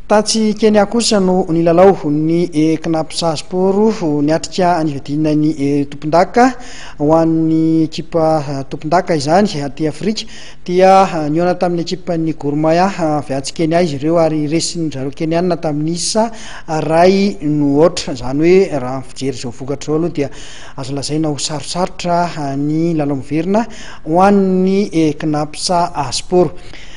Tatsy Kenya kosa no nilalao ny Knapsa Sport niatrika anivedina ny tompondaka ho an'ny ekipa tompondaka izany aty Afrika dia niona tamin'ny ekipan'ny Gor Mahia viatsy Kenya izy ireo ary resin'ny zareo Keniana tamin'ny isa ray no ohatra izany hoe raha fijery izao vokatra izao aloha dia azo lazaina ho sarosarotra ny lalao miverina ho an'ny Knapsa Sport.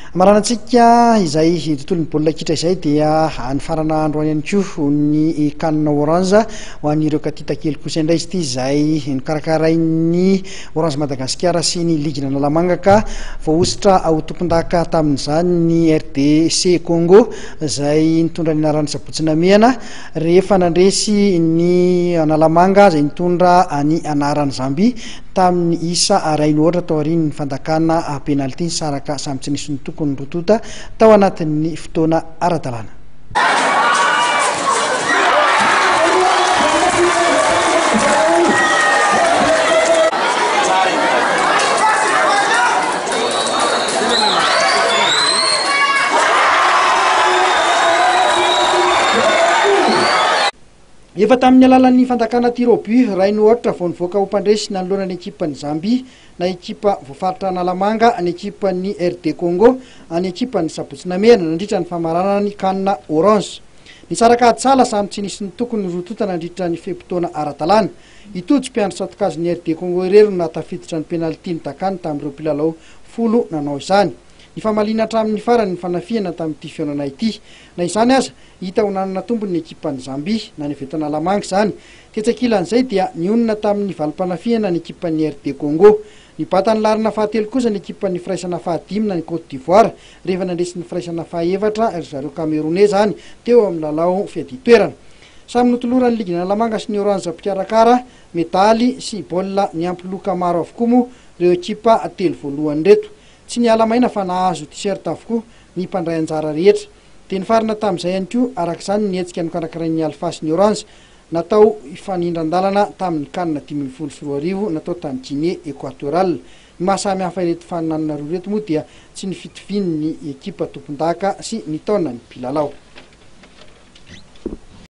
Maranantsika izay tontolon'ny baolina kitra izay dia ny farana andro ihany koa ny kanina orange ho an'ireo katita kely kosa indray izy ity izay nikarakarain'ny Orange Madagasikara sy ny Ligue Analamanga ka voaositra ao tompondaka tamin'izany ny RDC Congo izay nitondra ny anarany Sabotsy Namiana rehefa nandresy ny Analamanga izay nitondra ny anarany Zambie tamin'ny isa ray ny ohatra tao aorian'ny fandakana penalty saraka samy tsy nisy ny tokony rotota tao anatin'ny fotoana ara-dalàna. Efa tamin'ny alalan'ny fandakana tir au but ray ny ohatra vao nivoaka ho mpandresy nanoloanany ekipan'ny Zambie na ekipa voafaritra Analamanga ny ekipan'ny RD Congo ny ekipan'ny Sabotsy Namiana nandritra ny famaranana ny kanina orange. Nisaraka adsala samy tsy nisy ny tokony rotota nandritra ny fepotona ara-dalàna. Itody mpiandro satokazy RD Congo irery no natafiditra ny penalty ny dakany tamin'ireo mpilalao 10 nanao izany. Ny famalina hatramin'ny farany ny fanafiana tamin'ity fihaonana ity. Na izany aza hita ho nanana tombony ny ekipan'ny Zambie na ny vetana Lamanga izany. Tetsakilan'izay dia nionona tamin'ny valim-panafiana ny ekipan'ny RD Congo. Ny batany larina fahatelo kosa ny ekipan'ny firaisana fahadimy na ny Côte d'Ivoire rehefa nandresy ny firaisana fahaefatra ry zareo Camerounais zany teo amin'ny lalao fiaditoerana. Samy notoloran'ny Ligue Analamanga sy ny Orange mpikarakara medaly sy baolina ny ampy-loka maro avokoa moa ireo ekipa telo voalohany reto. Tsy ny alamaina fa nahazo t-shirt avokoa ny mpandray anjara rehetra. Dia nifarina tamin'izay ihany koa araka izany ny hetsika nokarakarain'ny Alpha sy ny Orange natao ifanindran-dalana tamin'ny kanina 2024 natao tany Guinée Équatoriale. Ny mahasamy hafa ireto faninanana roa reto moa dia tsy ny fitovian'ny ekipa tompondaka sy ny taona ny mpilalao.